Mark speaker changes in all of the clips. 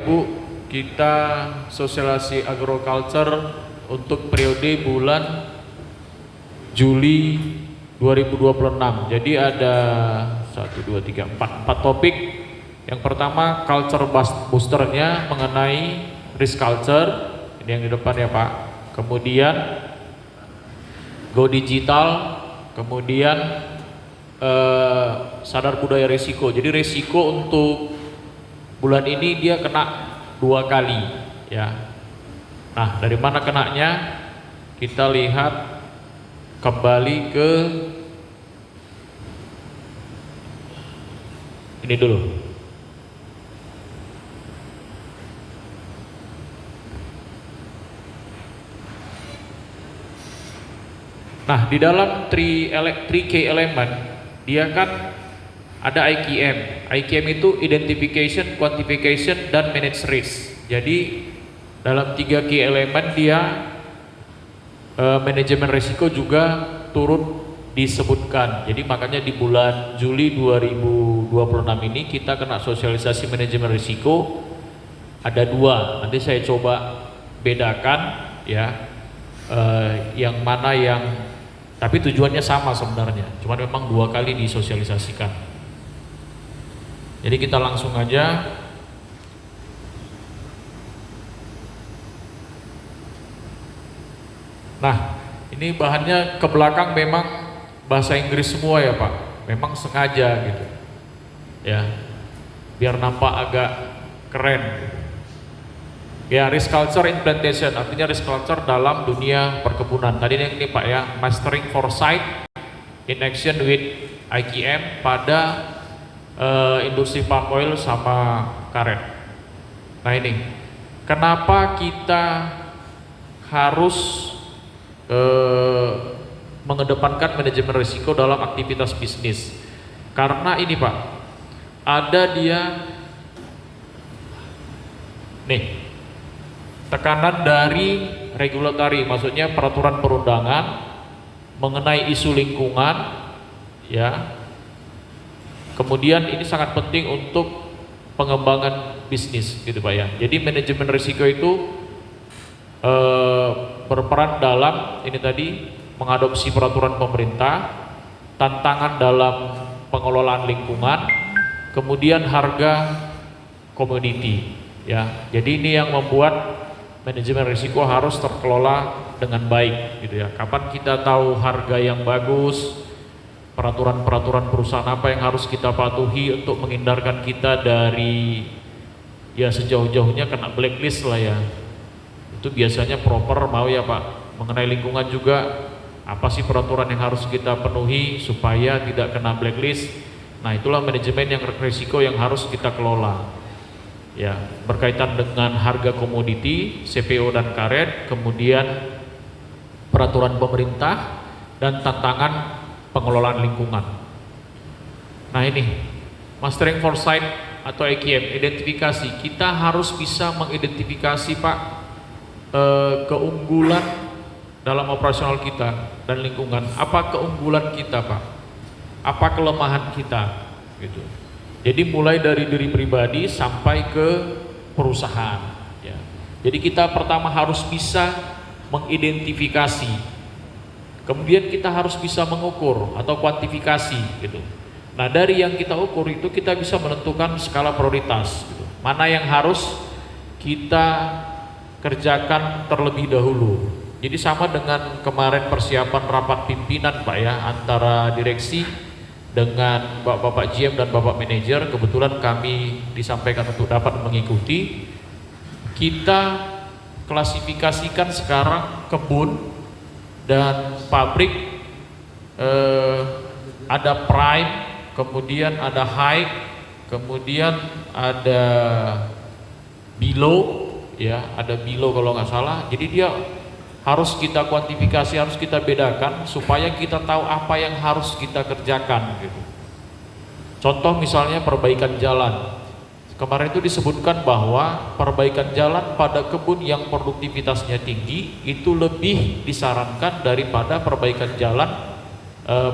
Speaker 1: Bu, kita sosialisasi agriculture untuk periode bulan Juli 2026. Jadi ada 1, 2, 3, 4 topik. Yang pertama culture boosternya mengenai risk culture, ini yang di depan ya Pak. Kemudian go digital, kemudian sadar budaya risiko. Jadi risiko untuk bulan ini dia kena 2 kali ya. Nah, dari mana kenanya? Kita lihat kembali ke ini dulu. Nah, di dalam 3K element dia kan ada IKM. IKM itu identification, quantification, dan manage risk. Jadi dalam 3K elemen dia manajemen risiko juga turut disebutkan. Jadi makanya di bulan Juli 2026 ini kita kena sosialisasi manajemen risiko ada 2. Nanti saya coba bedakan ya, yang mana yang, tapi tujuannya sama sebenarnya, cuma memang 2 kali disosialisasikan. Jadi kita langsung aja. Nah, ini bahannya ke belakang memang bahasa Inggris semua ya Pak. Memang sengaja gitu. Ya. Biar nampak agak keren gitu. Ya, risk culture implementation, artinya risk culture dalam dunia perkebunan. Tadi ini Pak ya, mastering foresight in action with IKM pada industri palm oil sama karet. Nah ini, kenapa kita harus mengedepankan manajemen risiko dalam aktivitas bisnis? Karena ini Pak, ada dia nih tekanan dari regulatory, maksudnya peraturan perundangan mengenai isu lingkungan ya. Kemudian ini sangat penting untuk pengembangan bisnis gitu Pak ya. Jadi manajemen risiko itu berperan dalam ini tadi mengadopsi peraturan pemerintah, tantangan dalam pengelolaan lingkungan, kemudian harga komoditi ya. Jadi ini yang membuat manajemen risiko harus terkelola dengan baik gitu ya. Kapan kita tahu harga yang bagus, peraturan-peraturan perusahaan apa yang harus kita patuhi untuk menghindarkan kita dari ya sejauh-jauhnya kena blacklist lah ya. Itu biasanya proper mau ya Pak. Mengenai lingkungan juga apa sih peraturan yang harus kita penuhi supaya tidak kena blacklist. Nah, itulah manajemen yang risiko yang harus kita kelola. Ya, berkaitan dengan harga komoditi, CPO dan karet, kemudian peraturan pemerintah dan tantangan pengelolaan lingkungan. Nah ini mastering foresight atau IKM, identifikasi. Kita harus bisa mengidentifikasi Pak keunggulan dalam operasional kita dan lingkungan. Apa keunggulan kita Pak? Apa kelemahan kita? Gitu. Jadi mulai dari diri pribadi sampai ke perusahaan. Ya. Jadi kita pertama harus bisa mengidentifikasi. Kemudian kita harus bisa mengukur atau kuantifikasi gitu. Nah dari yang kita ukur itu kita bisa menentukan skala prioritas gitu. Mana yang harus kita kerjakan terlebih dahulu. Jadi sama dengan kemarin persiapan rapat pimpinan Pak ya, antara direksi dengan Bapak GM dan Bapak manajer. Kebetulan kami disampaikan untuk dapat mengikuti. Kita klasifikasikan sekarang kebun dan pabrik, ada prime, kemudian ada high, kemudian ada below ya, ada below kalau nggak salah. Jadi dia harus kita kuantifikasi, harus kita bedakan supaya kita tahu apa yang harus kita kerjakan gitu. Contoh misalnya perbaikan jalan. Kemarin itu disebutkan bahwa perbaikan jalan pada kebun yang produktivitasnya tinggi itu lebih disarankan daripada perbaikan jalan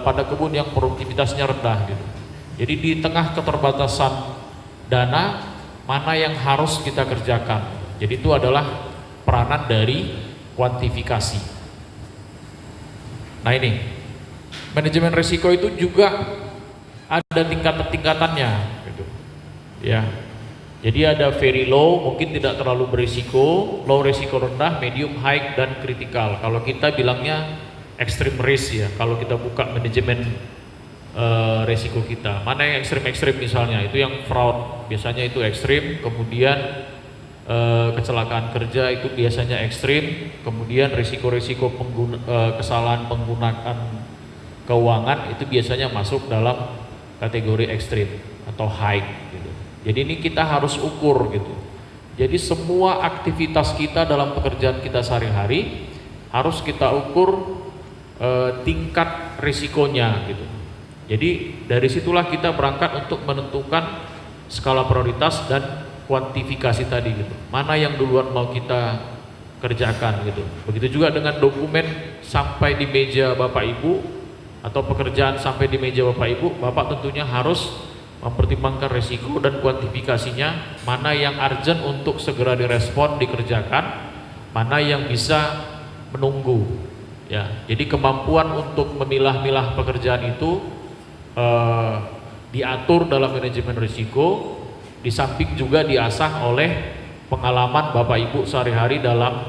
Speaker 1: pada kebun yang produktivitasnya rendah gitu. Jadi di tengah keterbatasan dana, mana yang harus kita kerjakan. Jadi itu adalah peranan dari kuantifikasi. Nah ini, manajemen risiko itu juga ada tingkatan-tingkatannya gitu. Ya. Jadi ada very low, mungkin tidak terlalu berisiko, low risiko rendah, medium, high, dan critical. Kalau kita bilangnya extreme risk ya, kalau kita buka manajemen risiko kita. Mana yang ekstrim misalnya, itu yang fraud, biasanya itu ekstrim, kemudian kecelakaan kerja itu biasanya ekstrim, kemudian risiko-risiko kesalahan penggunaan keuangan itu biasanya masuk dalam kategori ekstrim atau high gitu. Jadi ini kita harus ukur gitu. Jadi semua aktivitas kita dalam pekerjaan kita sehari-hari harus kita ukur tingkat risikonya gitu. Jadi dari situlah kita berangkat untuk menentukan skala prioritas dan kuantifikasi tadi gitu. Mana yang duluan mau kita kerjakan gitu. Begitu juga dengan dokumen sampai di meja Bapak Ibu atau pekerjaan sampai di meja Bapak Ibu, Bapak tentunya harus mempertimbangkan risiko dan kuantifikasinya, mana yang urgent untuk segera direspon, dikerjakan, mana yang bisa menunggu. Ya, jadi kemampuan untuk memilah-milah pekerjaan itu diatur dalam manajemen risiko, di samping juga diasah oleh pengalaman Bapak Ibu sehari-hari dalam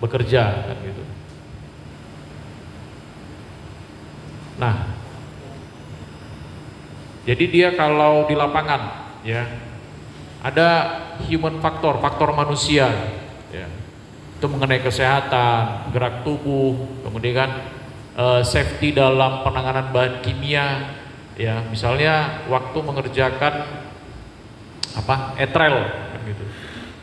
Speaker 1: bekerja kan gitu. Nah, jadi dia kalau di lapangan ya ada human faktor, faktor manusia ya. Itu mengenai kesehatan, gerak tubuh, kemudian safety dalam penanganan bahan kimia ya, misalnya waktu mengerjakan etrel kan gitu.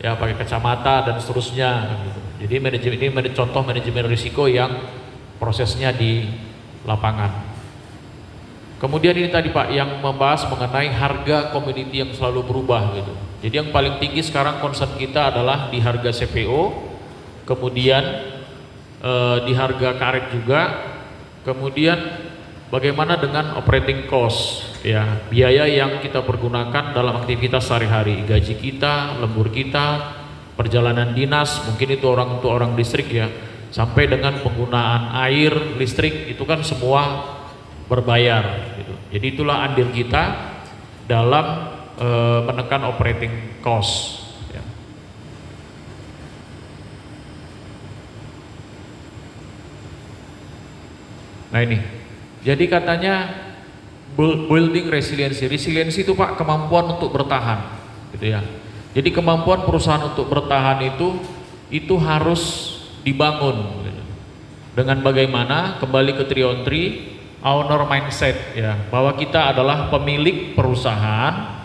Speaker 1: Ya pakai kacamata dan seterusnya kan gitu. Jadi manajemen ini contoh manajemen risiko yang prosesnya di lapangan. Kemudian ini tadi Pak yang membahas mengenai harga komoditi yang selalu berubah gitu. Jadi yang paling tinggi sekarang concern kita adalah di harga CPO, kemudian di harga karet juga, kemudian bagaimana dengan operating cost ya, biaya yang kita pergunakan dalam aktivitas sehari-hari, gaji kita, lembur kita, perjalanan dinas, mungkin itu untuk orang listrik ya, sampai dengan penggunaan air, listrik itu kan semua berbayar gitu. Jadi itulah andil kita dalam menekan operating cost ya. Nah ini, jadi katanya building resiliency itu Pak kemampuan untuk bertahan gitu ya. Jadi kemampuan perusahaan untuk bertahan itu harus dibangun gitu. Dengan bagaimana kembali ke 3 on 3 owner mindset ya, bahwa kita adalah pemilik perusahaan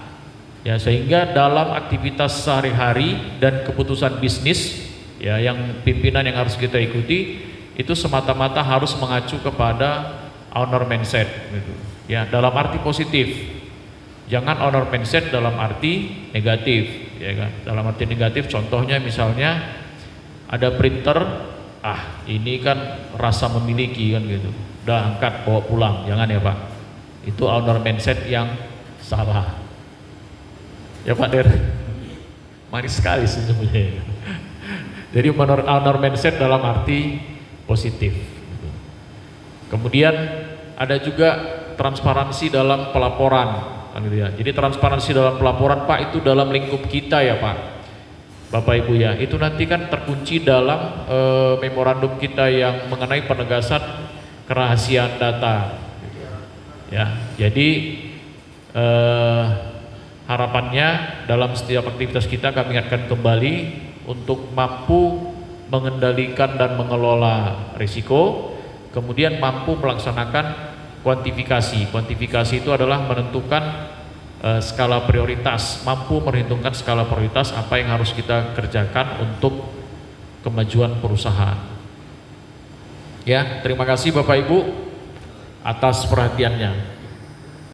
Speaker 1: ya, sehingga dalam aktivitas sehari-hari dan keputusan bisnis ya yang pimpinan yang harus kita ikuti itu semata-mata harus mengacu kepada owner mindset gitu. Ya, dalam arti positif. Jangan owner mindset dalam arti negatif ya kan. Dalam arti negatif contohnya misalnya ada printer, ini kan rasa memiliki kan gitu. Udah angkat bawa pulang, jangan ya Pak. Itu owner mindset yang salah. Ya Pak Der. Manis sekali sebenarnya. Jadi owner mindset dalam arti positif. Kemudian ada juga transparansi dalam pelaporan, kan gitu ya. Jadi transparansi dalam pelaporan Pak itu dalam lingkup kita ya Pak, Bapak Ibu ya. Itu nanti kan terkunci dalam memorandum kita yang mengenai penegasan kerahasiaan data. Ya, jadi harapannya dalam setiap aktivitas kita kami ingatkan kembali untuk mampu mengendalikan dan mengelola risiko, kemudian mampu melaksanakan kuantifikasi. Kuantifikasi itu adalah menentukan skala prioritas, mampu merhitungkan skala prioritas apa yang harus kita kerjakan untuk kemajuan perusahaan. Ya, terima kasih Bapak Ibu atas perhatiannya.